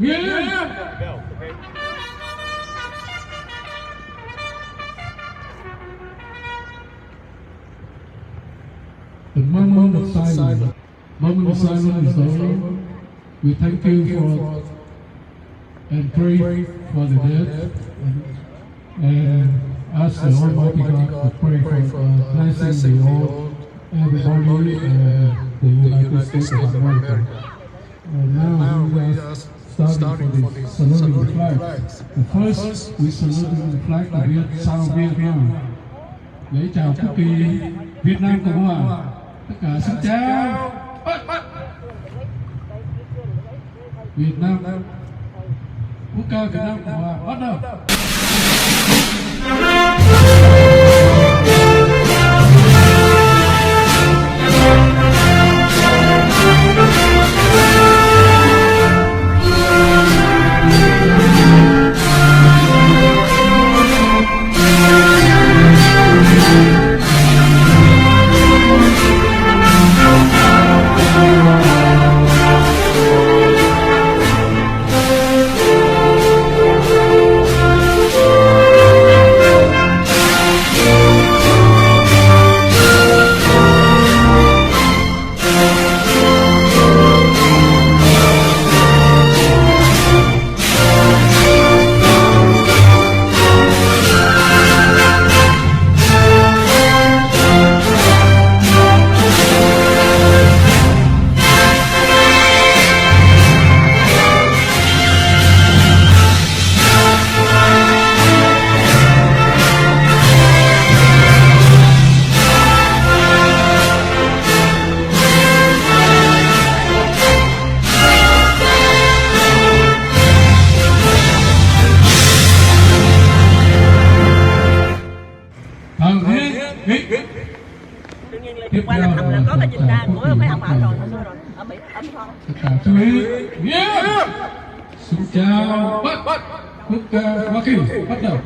Nguyen! Go, okay. The moment of silence. Moment of silence is over. We thank you for and pray for the dead and ask the Almighty God to pray for blessing the all everybody the United States of America. And now we are starting for the saluting the flag. The first we saluting the flag of Vietnam. Lễ chào quốc kỳ Việt Nam Cộng Hòa. Tất cả xin chào. Việt Nam. Quốc ca Việt Nam Cộng Hòa bắt đầu. Đương nhiên là qua là thăm là có cái nhìn ra của mấy ông ở rồi ở Mỹ ở Mỹ. Tất cả chú ý. Xin chào. Quốc ca Hoa Kỳ bắt đầu.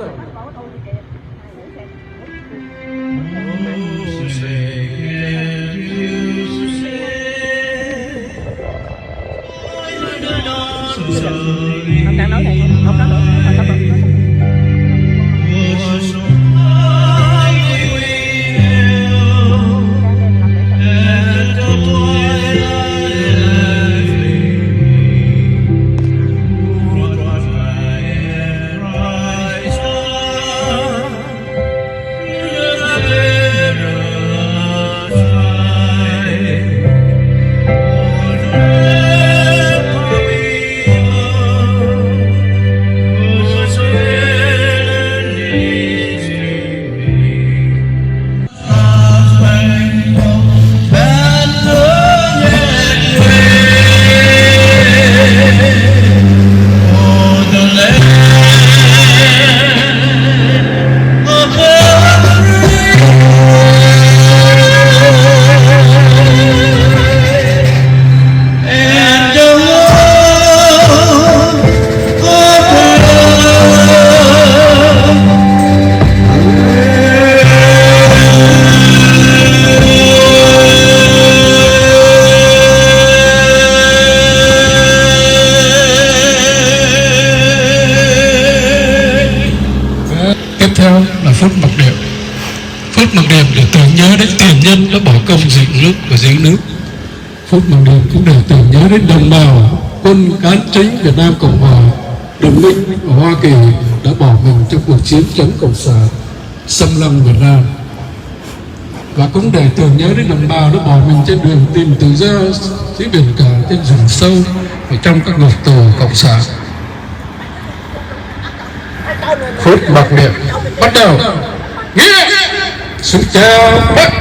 Không đang nói này, không nói nữa, không nói nữa. phút mặc niệm. Phút mặc niệm để tưởng nhớ đến tiền nhân đã bỏ công dựng nước và giữ nước. Phút mặc niệm cũng để tưởng nhớ đến đồng bào quân cán chính Việt Nam Cộng Hòa, đồng minh ở Hoa Kỳ đã bỏ mình trong cuộc chiến chống cộng sản xâm lăng Việt Nam. Và cũng để tưởng nhớ đến đồng bào đã bỏ mình trên đường tìm tự do dưới biển cả, trên rừng sâu và trong các ngục tù cộng sản. Phút mặc niệm bắt đầu. Nghĩa xin chào bắt.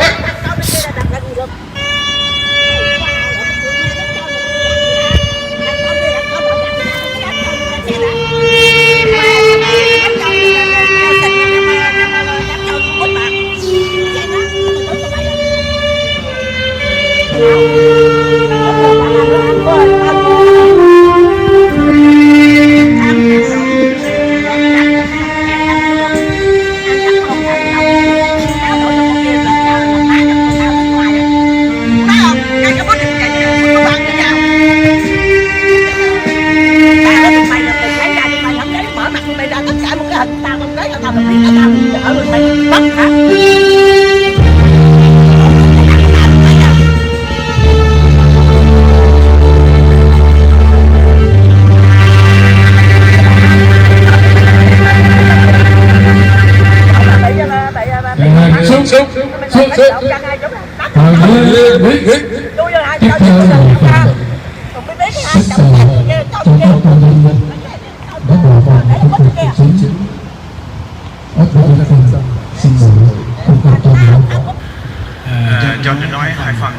Cho nó nói hai phần,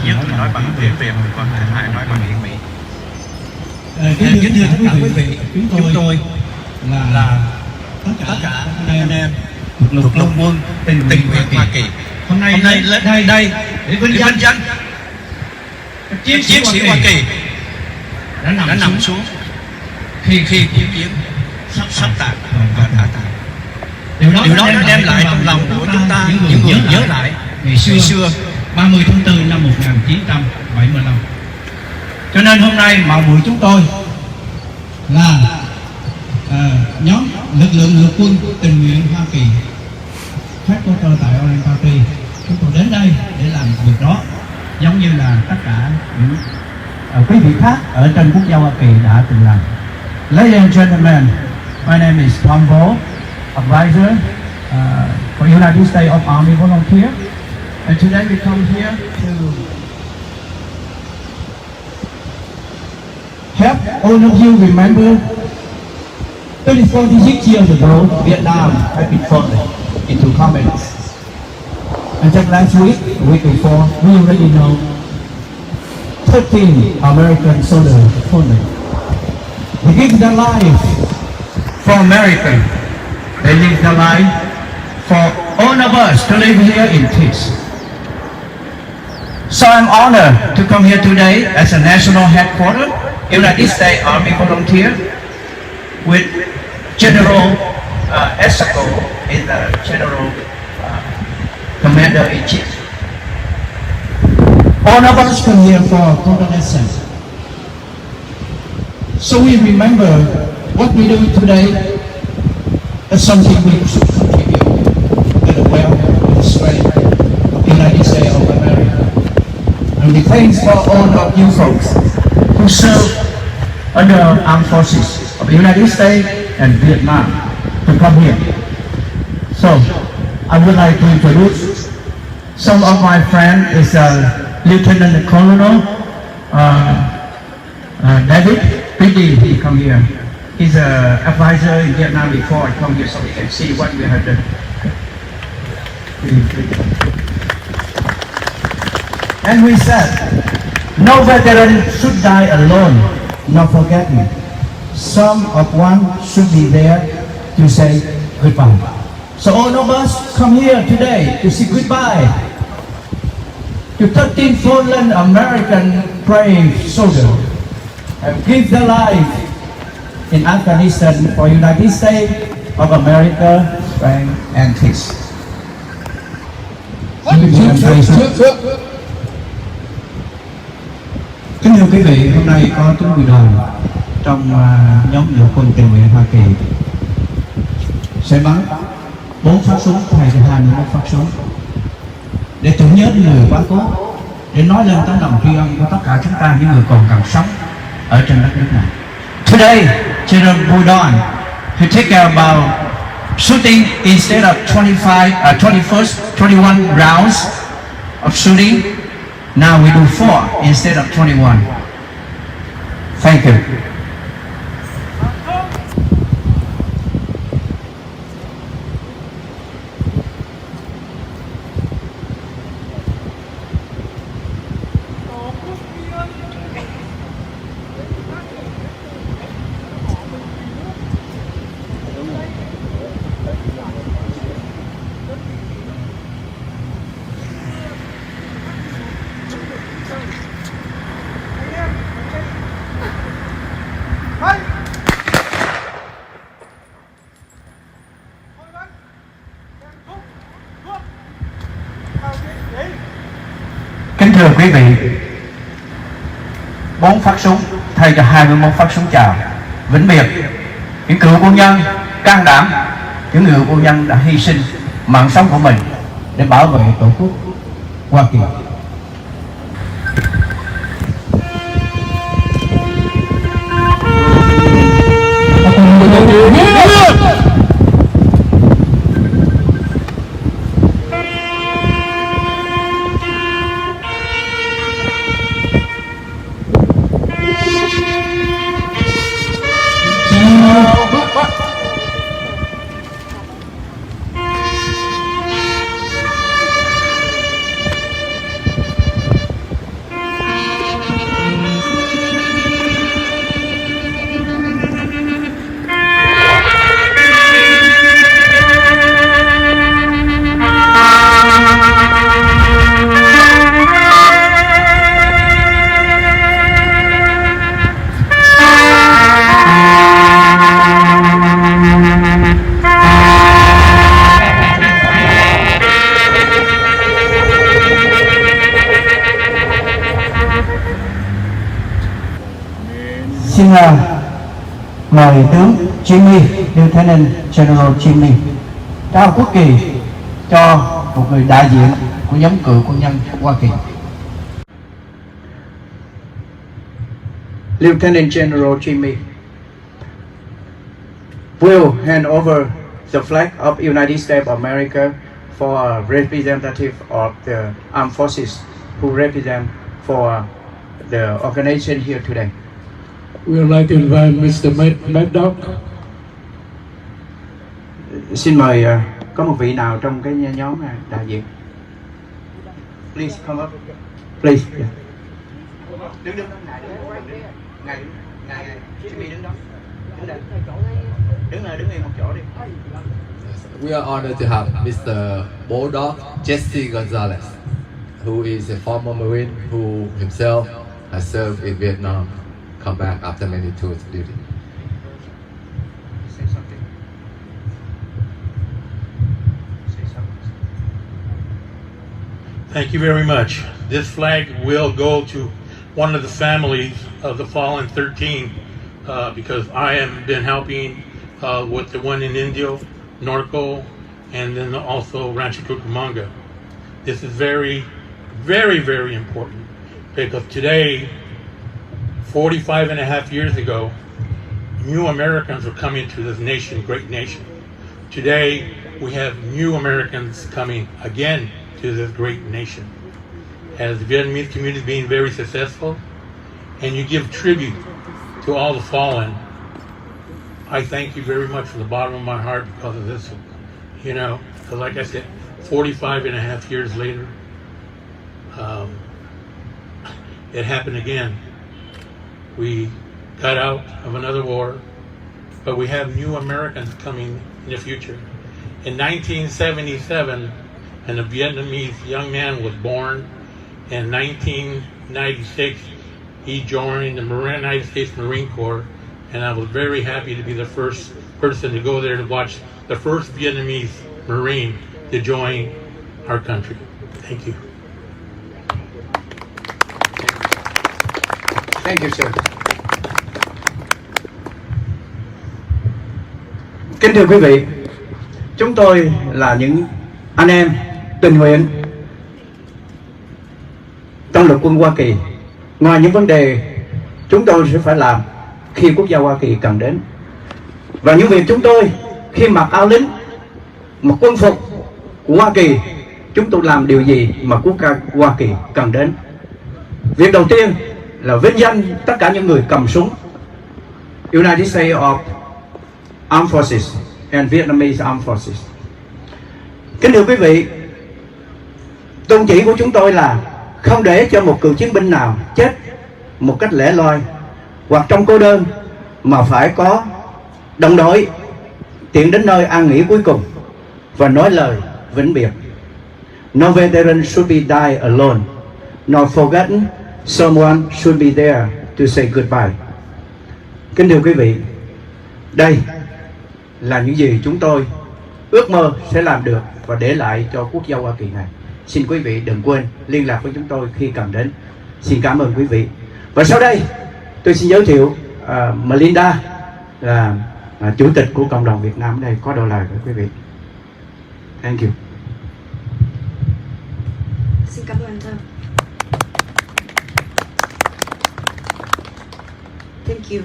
nhất nói bằng tiếng Việt, còn hai nói bằng tiếng Mỹ. Kính thưa tất cả quý vị, chúng tôi là tất cả anh em lục quân tình nguyện Hoa Kỳ. Hôm nay lên đây để vinh danh chiến sĩ Hoa Kỳ đã nằm xuống khi cuộc chiến sắp tàn và đã tàn. Điều đó đã đem lại trong lòng của chúng ta những người nhớ lại ngày xưa 30 tháng 4 năm 1975. Cho nên hôm nay mạo muội chúng tôi là nhóm lực lượng lục quân tình nguyện Hoa Kỳ headquarter tại Orange County. Chúng tôi đến đây để làm việc đó, giống như là tất cả những quý vị khác ở trên quốc gia Hoa Kỳ đã từng làm. Ladies and gentlemen, my name is Tom Vo, advisor for United States of Army volunteer. And today we come here to help all of you remember 46 years ago, Vietnam had been fallen into communists. And just last week, a week before, we already know 13 American soldiers fallen. They give their life for America. They live their life for all of us to live here in peace. So I'm honored to come here today as a national headquarters, United States Army volunteer, with General Esco is the General Commander-in-Chief. All of us come here for condolences. So we remember what we do today as something we should contribute to the wealth and strength of the United States of America. And we thank for all of you folks who serve under armed forces of the United States and Vietnam to come here. So I would like to introduce some of my friends. Is Lieutenant Colonel David Piddy. He come here. He's an advisor in Vietnam before I come here, so we can see what we have done. And we said, no veteran should die alone, not forget me. Some of one should be there to say goodbye. So all of us come here today to say goodbye to 13 fallen American brave soldiers and give their life in Afghanistan for United States of America and peace. Kính thưa quý vị, hôm nay có chúng tôi đoàn trong nhóm lữ quân tình nguyện Hoa Kỳ sẽ bắn 4 phát súng thay cho 21 phát súng để tưởng nhớ người quá cố, để nói lên tấm lòng tri ân của tất cả chúng ta, những người còn cần sống ở trên đất nước này. Today, General Budon, who take care about shooting instead of 21 rounds of shooting. Now we do 4 instead of 21. Thank you. Kính thưa quý vị, 4 phát súng thay cho 21 phát súng chào vĩnh biệt những cựu quân nhân can đảm, những người quân nhân đã hy sinh mạng sống của mình để bảo vệ Tổ quốc Hoa Kỳ. Xin mời tướng Jimmy, Lieutenant General Jimmy, trao quốc kỳ cho một người đại diện của nhóm cựu quân nhân Hoa Kỳ. Lieutenant General Jimmy will hand over the flag of United States of America for a representative of the armed forces who represent for the organization here today. We would like to invite Mr. Maddock. Xin mời có một vị nào trong cái nhóm này đại diện. Please come up. Please. Đứng ngài Jimmy đứng đó. Đứng yên một chỗ đi. We are honored to have Mr. Bulldog Jesse Gonzalez, who is a former Marine who himself has served in Vietnam, come back after many tours of duty. Say something. Say something. Thank you very much. This flag will go to one of the families of the fallen 13 because I have been helping with the one in Indio, Norco, and then also Rancho Cucamonga. This is very, very, very important because today, 45 and a half years ago, new Americans were coming to this nation, great nation. Today, we have new Americans coming again to this great nation. As the Vietnamese community is being very successful, and you give tribute to all the fallen, I thank you very much from the bottom of my heart because of this. You know, because like I said, 45 and a half years later, it happened again. We got out of another war, but we have new Americans coming in the future. In 1977, a Vietnamese young man was born. In 1996, he joined the United States Marine Corps, and I was very happy to be the first person to go there to watch the first Vietnamese Marine to join our country. Thank you. Thank you, sir. Kính thưa quý vị, chúng tôi là những anh em tình nguyện trong lực quân Hoa Kỳ. Ngoài những vấn đề chúng tôi sẽ phải làm khi quốc gia Hoa Kỳ cần đến, và những việc chúng tôi khi mặc áo lính, mặc quân phục của Hoa Kỳ, chúng tôi làm điều gì mà quốc gia Hoa Kỳ cần đến. Việc đầu tiên là vinh danh tất cả những người cầm súng, United States of Armed Forces and Vietnamese Armed Forces. Kính thưa quý vị, tôn chỉ của chúng tôi là không để cho một cựu chiến binh nào chết một cách lẻ loi hoặc trong cô đơn, mà phải có đồng đội tiến đến nơi an nghỉ cuối cùng và nói lời vĩnh biệt. No veteran should be die alone, nor forgotten someone should be there to say goodbye. Kính thưa quý vị, đây là những gì chúng tôi ước mơ sẽ làm được và để lại cho quốc gia Hoa Kỳ này. Xin quý vị đừng quên liên lạc với chúng tôi khi cần đến. Xin cảm ơn quý vị. Và sau đây tôi xin giới thiệu Melinda, là chủ tịch của cộng đồng Việt Nam ở đây, có đôi lời với quý vị. Thank you. Xin cảm ơn thưa. Thank you.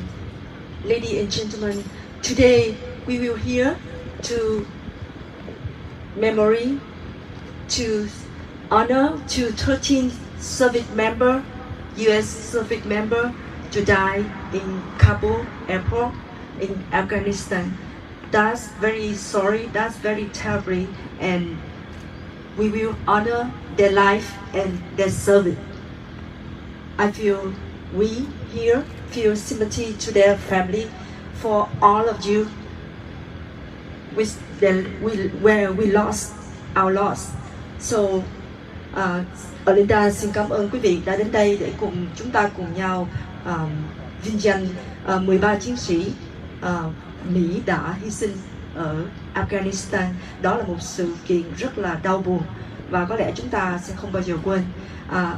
Ladies and gentlemen, today we will here to memory, to honor to 13 service member, U.S. service member to die in Kabul airport in Afghanistan. That's very sorry, that's very terrible, and we will honor their life and their service. I feel we here feel sympathy to their family for all of you where we lost our loss. So Linda xin cảm ơn quý vị đã đến đây để cùng chúng ta cùng nhau vinh danh 13 chiến sĩ Mỹ đã hy sinh ở Afghanistan. Đó là một sự kiện rất là đau buồn và có lẽ chúng ta sẽ không bao giờ quên.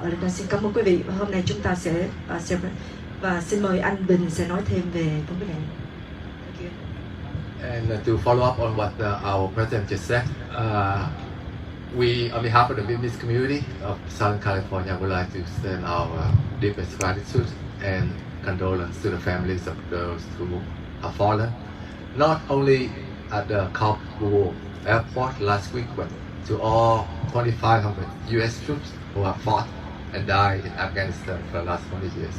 Linda xin cảm ơn quý vị. Hôm nay chúng ta sẽ và xin mời anh Bình sẽ nói thêm về vấn đề này. And to follow up on what our president just said, we, on behalf of the Vietnamese community of Southern California, would like to send our deepest gratitude and condolence to the families of those who have fallen, not only at the Kabul airport last week, but to all 2,500 U.S. troops who have fought and died in Afghanistan for the last 20 years.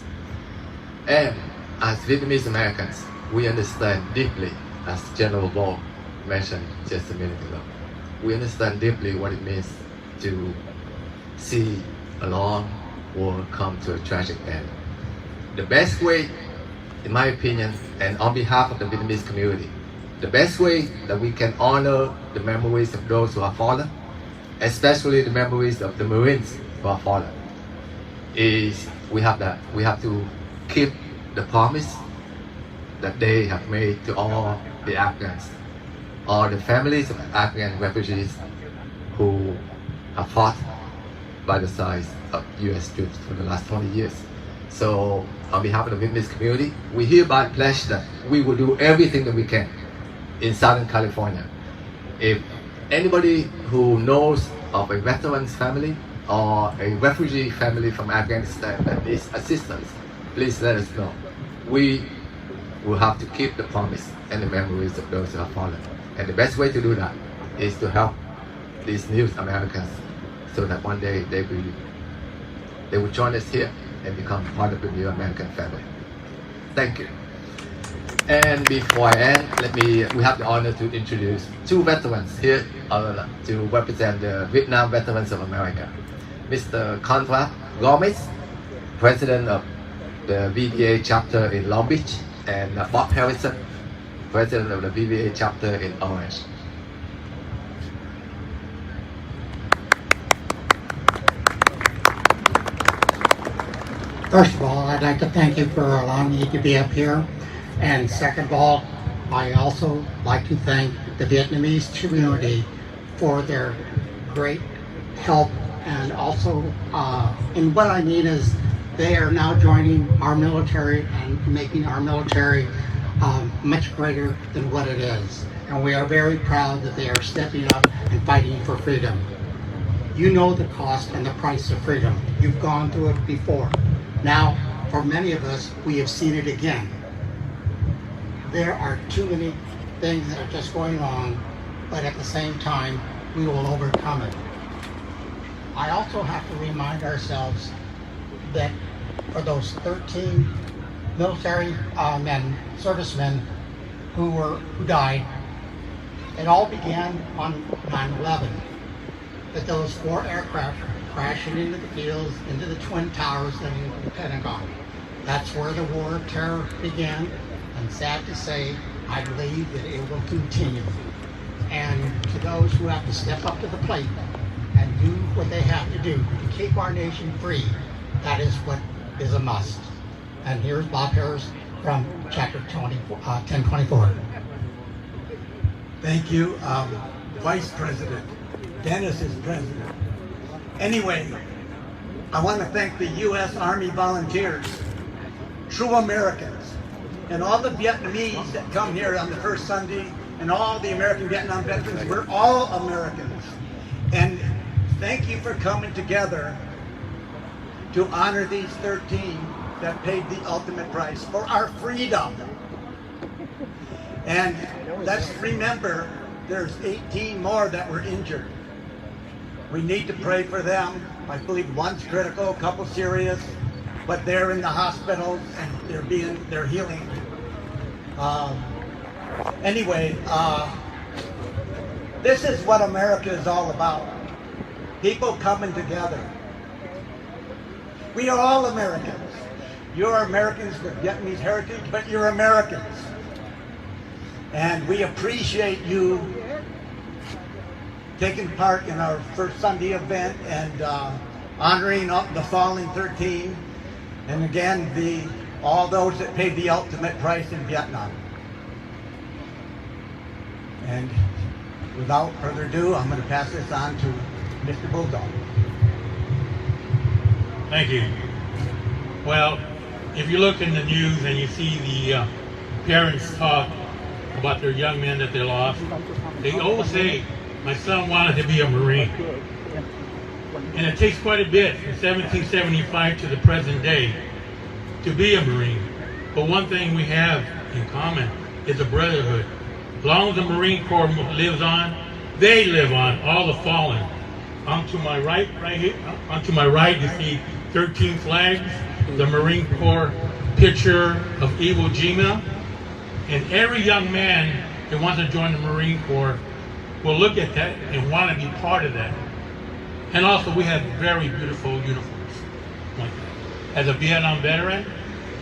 And as Vietnamese Americans, we understand deeply, as General Ball mentioned just a minute ago, we understand deeply what it means to see a long war come to a tragic end. The best way in my opinion, and on behalf of the Vietnamese community, the best way that we can honor the memories of those who have fallen, especially the memories of the Marines who have fallen, is we have to keep the promise that they have made to all the Afghans, all the families of Afghan refugees who have fought by the side of U.S. troops for the last 20 years. So on behalf of the Vietnamese community, we hereby pledge that we will do everything that we can in Southern California. If anybody who knows of a veteran's family or a refugee family from Afghanistan that needs assistance, please let us know. We will have to keep the promise and the memories of those who have fallen. And the best way to do that is to help these new Americans so that one day they will join us here and become part of the new American family. Thank you. And before I end, we have the honor to introduce two veterans here to represent the Vietnam Veterans of America. Mr. Conrad Gomez, President of the VBA chapter in Long Beach, and Bob Harrison, President of the VBA chapter in Orange. First of all, I'd like to thank you for allowing me to be up here. And second of all, I also like to thank the Vietnamese community for their great help. And also, and what I mean is they are now joining our military and making our military much greater than what it is. And we are very proud that they are stepping up and fighting for freedom. You know the cost and the price of freedom. You've gone through it before. Now, for many of us, we have seen it again. There are too many things that are just going wrong, but at the same time, we will overcome it. I also have to remind ourselves that for those 13 military men, servicemen who died, it all began on 9/11. That those 4 aircraft crashing into the fields, into the Twin Towers, and into the Pentagon. That's where the war of terror began, and sad to say, I believe that it will continue. And to those who have to step up to the plate and do what they have to do to keep our nation free, that is what is a must. And here's Bob Harris from Chapter 1024. Thank you, Vice President. Dennis is President. Anyway, I want to thank the U.S. Army volunteers, true Americans, and all the Vietnamese that come here on the first Sunday, and all the American Vietnam veterans. We're all Americans. And thank you for coming together to honor these 13 that paid the ultimate price for our freedom. And let's remember, there's 18 more that were injured. We need to pray for them. I believe one's critical, a couple serious, but they're in the hospitals and they're healing. Anyway, this is what America is all about. People coming together. We are all Americans. You're Americans with Vietnamese heritage, but you're Americans. And we appreciate you taking part in our first Sunday event and honoring the fallen 13, and again, all those that paid the ultimate price in Vietnam. And without further ado, I'm going to pass this on to Mr. Bulldog. Thank you. Well, if you look in the news and you see the parents talk about their young men that they lost, they always say, my son wanted to be a Marine. And it takes quite a bit from 1775 to the present day to be a Marine. But one thing we have in common is a brotherhood. As long as the Marine Corps lives on, they live on, all the fallen. Onto my right here, onto my right you see 13 flags, the Marine Corps picture of Iwo Jima. And every young man that wants to join the Marine Corps will look at that and want to be part of that. And also we have very beautiful uniforms like that. As a Vietnam veteran,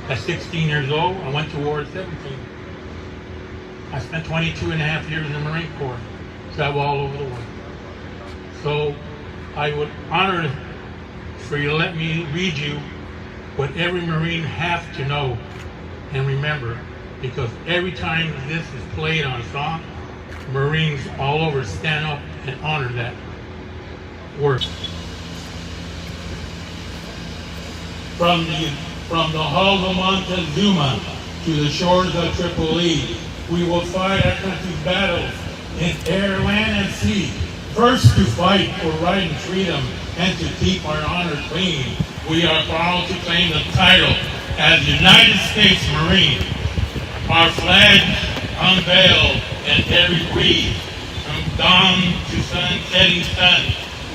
At 16 years old, I went to war at 17. I spent 22 and a half years in the Marine Corps, travel all over the world. So I would honor for you to let me read you what every Marine has to know and remember, because every time this is played on a song, Marines all over stand up and honor that work. From the halls of Montezuma to the shores of Tripoli, we will fight our country's battles in air, land, and sea. First to fight for right and freedom and to keep our honor clean. We are proud to claim the title as United States Marine. Our flag unveiled in every breeze, from dawn to setting sun.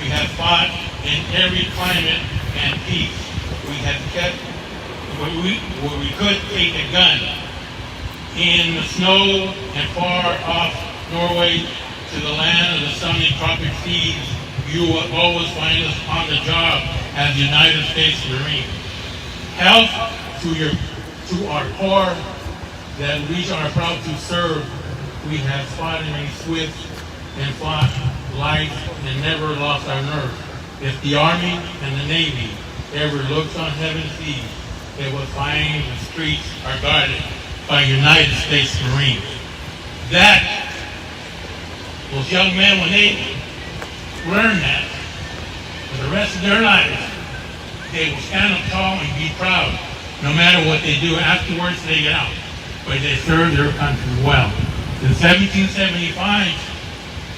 We have fought in every climate and peace. We have kept where we could take a gun. In the snow and far off Norway to the land of the sunny tropic seas, you will always find us on the job as United States Marine. Health to our core that we are proud to serve. We have fought in a swift and fought life and never lost our nerve. If the Army and the Navy ever looks on heaven's seas, they will find the streets are guarded by United States Marines. That, those young men, when they learn that, for the rest of their lives, they will stand up tall and be proud, no matter what they do afterwards they get out. But they serve their country well. In 1775,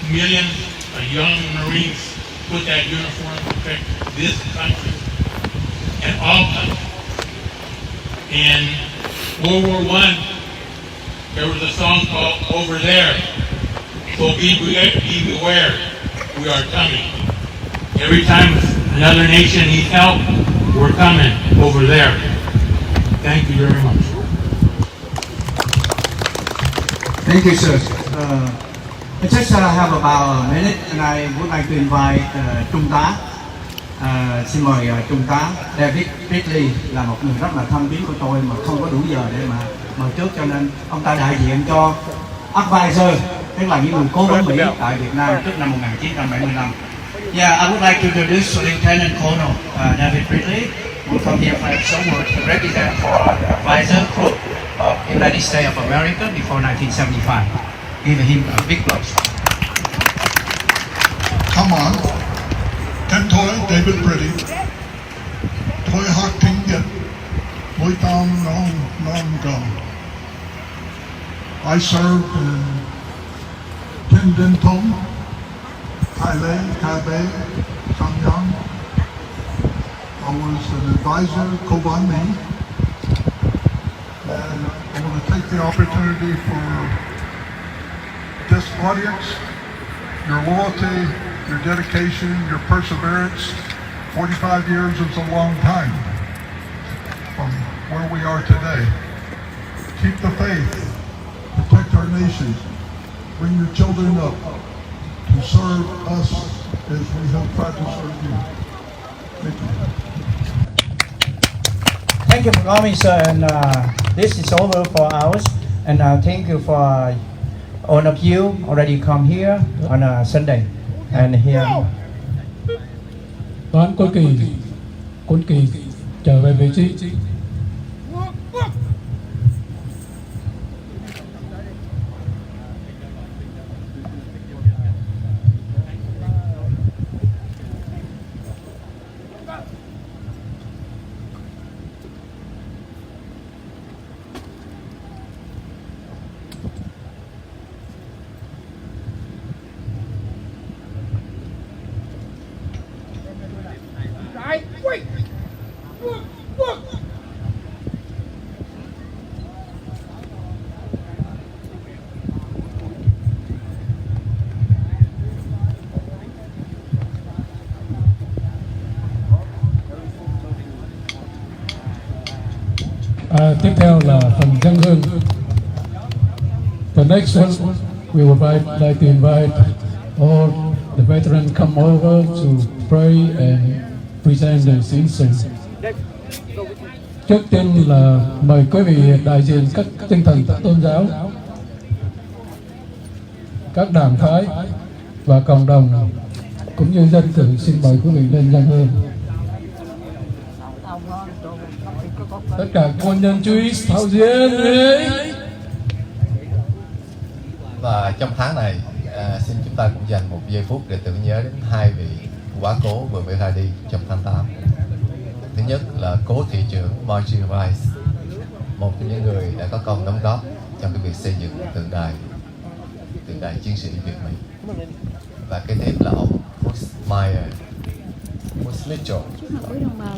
millions of young Marines put that uniform to protect this country and all countries. In World War I, there was a song called Over There. So be beware, we are coming. Every time another nation needs help, we're coming over there. Thank you very much. Thank you, sir. I just have about a minute, and I would like to invite Trung tá. Xin mời Trung tá David Ridley, là một người rất là thân tín của tôi mà không có đủ giờ để mà mời trước, cho nên ông ta đại diện cho advisor, tức là những người cố vấn Mỹ tại Việt Nam trước năm 1975. Yeah, I would like to introduce Lieutenant Colonel David Ridley, who come here from somewhere to represent for advisor group of United States of America before 1975. Give him a big applause. Come on. Thân tôi David Ridley. Tôi học tiếng Nhật. Tôi tao non gong. I served in Tin Din Tong, Kai Lei, Kai Bei, Changyang. I was an advisor, Koban Mi. And I want to take the opportunity for this audience, your loyalty, your dedication, your perseverance. 45 years is a long time from where we are today. Keep the faith, protect our nation, bring your children up to serve us as we have tried to serve you. Thank you. Thank you for coming, sir. And this is over for ours. And thank you for all of you already come here on a Sunday. And here. Toán Quân Kỳ trở về vị trí. Tiếp theo là phần dân hương. The next one, we would like to invite all the veterans come over to pray and present their incense. Trước tiên là mời quý vị đại diện các tinh thần tôn giáo, các đảng phái và cộng đồng cũng như dân cử xin mời quý vị lên dâng hương. Tất cả quân nhân chú ý thao diễn. Và trong tháng này xin chúng ta cũng dành một giây phút để tưởng nhớ đến hai vị quá cố vừa mới ra đi trong tháng 8. Thứ nhất là cố thị trưởng Margie Rice, một trong những người đã có công đóng góp trong cái việc xây dựng tượng đài chiến sĩ Việt Mỹ. Và cái tiếp là ông Mitchell,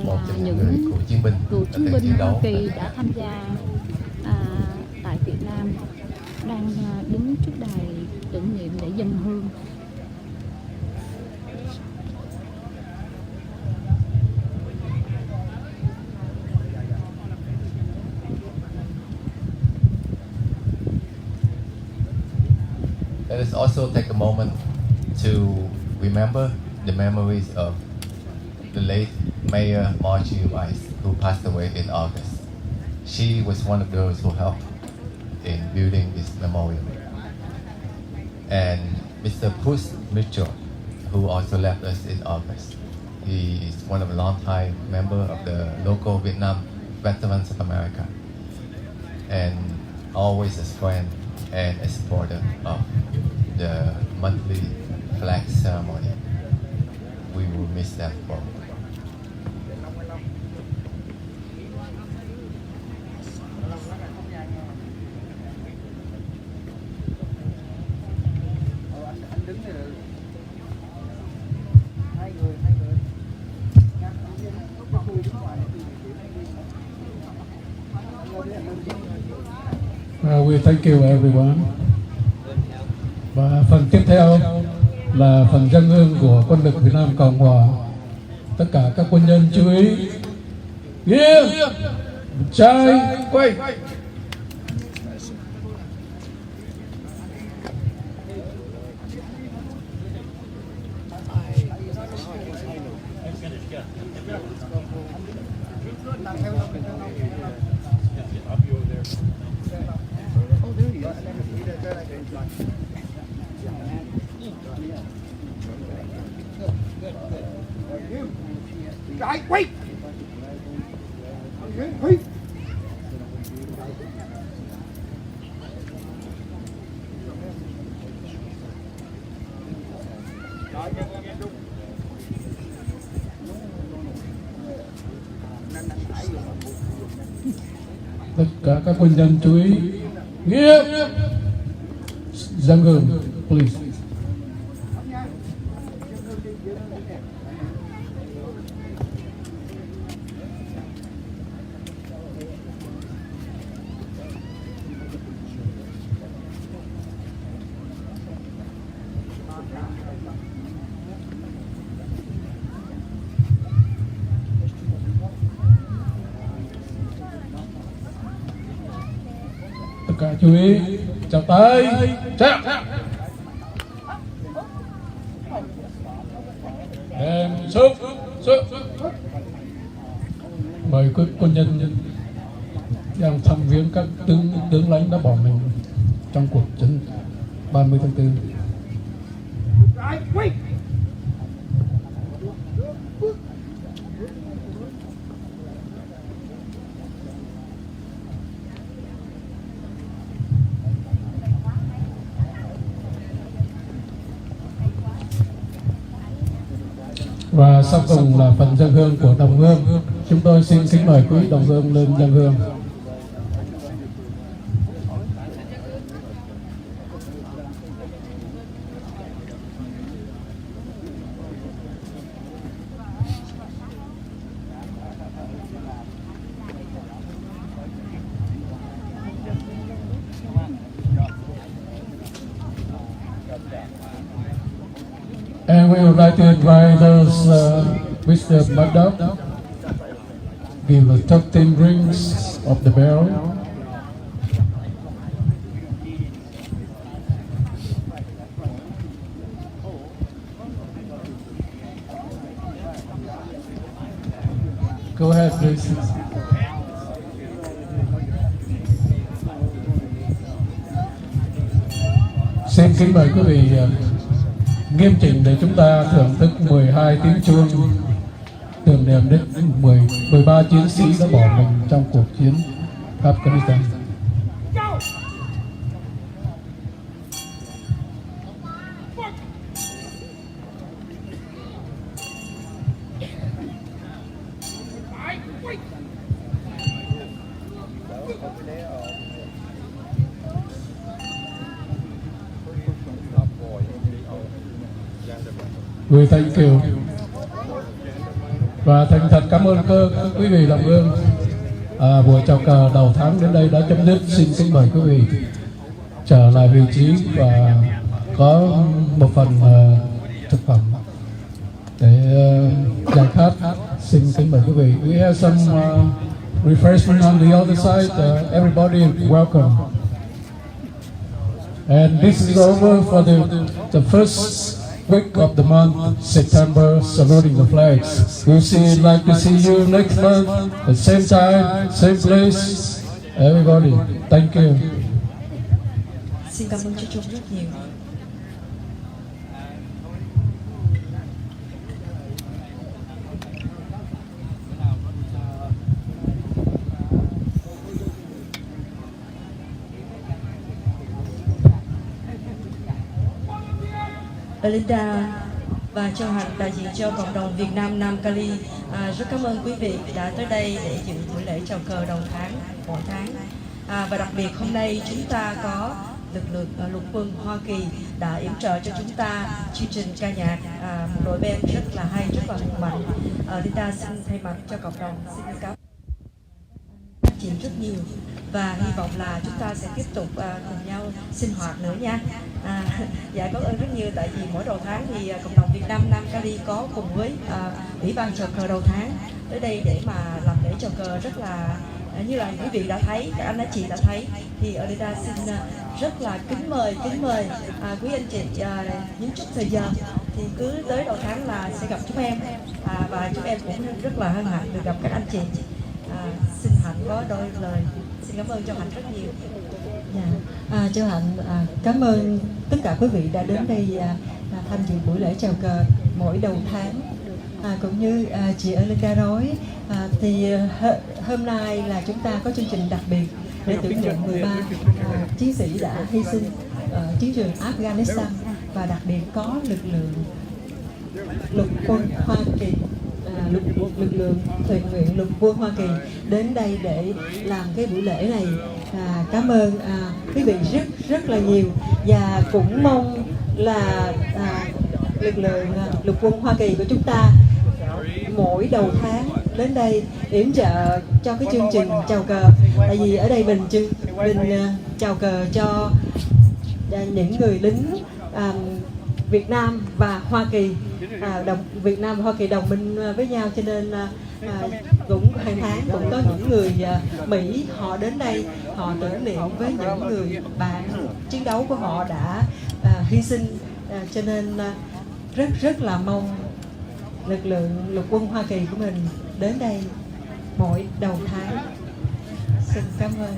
một trong những người cựu chiến binh Hoa Kỳ đã tham gia tại Việt Nam, đang đứng trước đài tưởng niệm để dâng hương. Let us also take a moment to remember the memories of the late Mayor Margie Rice, who passed away in August. She was one of those who helped in building this memorial. And Mr. Bruce Mitchell, who also left us in August. He is one of a long-time member of the local Vietnam Veterans of America, and always a friend and a supporter of the monthly flag ceremony. We will miss them both. We thank you everyone. Và phần tiếp theo là phần dâng hương của quân lực Việt Nam Cộng Hòa. Tất cả các quân nhân chú ý. Nghiêm, trai, quay. Right, wait! Wait! Tất cả các quân nhân chú ý. Nghiêm, dâng hương, please. Tất cả chú ý, chào tay, chào. Em xuống. Mời quý quân nhân đang thăm viếng các tướng lãnh đã bỏ mình trong cuộc chiến 30 tháng 4. Và sau cùng là phần dâng hương của đồng hương. Chúng tôi xin kính mời quý đồng hương lên dâng hương. And we would like to invite those Mr. Maddow give the 13 rings of the bell. Go ahead, please. xin kính mời quý vị nghiêm chỉnh để chúng ta thưởng thức 12 tiếng chuông tưởng niệm đến 13 chiến sĩ đã bỏ mình trong cuộc chiến Afghanistan. Gửi thank you và thành thật cảm ơn quý vị làm ơn. Buổi chào cờ đầu tháng đến đây đã chấm dứt. Xin kính mời quý vị trở lại vị trí và có một phần thực phẩm để giải khát. Xin kính mời quý vị. We have some refreshment on the other side. Everybody welcome. And this is over for the first week of the month, September, saluting the flags. We'll like to see you next month at same time, same place. Everybody, thank you. Xin cảm ơn chú Trung rất nhiều. Linda và Châu Hạnh đại diện cho cộng đồng Việt Nam Nam Cali rất cảm ơn quý vị đã tới đây để dự buổi lễ chào cờ đầu tháng mỗi tháng. Và đặc biệt hôm nay chúng ta có lực lượng lục quân Hoa Kỳ đã yểm trợ cho chúng ta chương trình ca nhạc, một đội band rất là hay, rất là hùng mạnh. Linda xin thay mặt cho cộng đồng xin cảm ơn chị rất nhiều và hy vọng là chúng ta sẽ tiếp tục cùng nhau sinh hoạt nữa nha. Dạ cảm ơn rất nhiều, tại vì mỗi đầu tháng thì cộng đồng Việt Nam Nam Cali có cùng với Ủy ban chào cờ đầu tháng tới đây để mà làm lễ chào cờ rất là như là quý vị đã thấy, các anh chị đã thấy, thì Linda xin rất là kính mời quý anh chị những chút thời giờ thì cứ tới đầu tháng là sẽ gặp chúng em, và chúng em cũng rất là hân hạnh được gặp các anh chị. Xin Hạnh có đôi lời xin cảm ơn Châu Hạnh rất nhiều. Châu Hạnh cảm ơn tất cả quý vị đã đến đây tham dự buổi lễ chào cờ mỗi đầu tháng. Cũng như chị Linda nói thì hôm nay là chúng ta có chương trình đặc biệt để tưởng niệm 13 chiến sĩ đã hy sinh ở chiến trường Afghanistan, và đặc biệt có lực lượng lục quân Hoa Kỳ, lực lượng thuyền nguyện lục quân Hoa Kỳ đến đây để làm cái buổi lễ này. Cảm ơn quý vị rất là nhiều, và cũng mong là lực lượng lục quân Hoa Kỳ của chúng ta mỗi đầu tháng đến đây yểm trợ cho cái chương trình chào cờ. Tại vì ở đây mình chào cờ cho những người lính Việt Nam và Hoa Kỳ, Việt Nam và Hoa Kỳ đồng minh với nhau, cho nên cũng hàng tháng cũng có những người Mỹ họ đến đây, họ tưởng niệm với những người bạn chiến đấu của họ đã hy sinh, cho nên rất là mong lực lượng lục quân Hoa Kỳ của mình đến đây mỗi đầu tháng. Xin cảm ơn.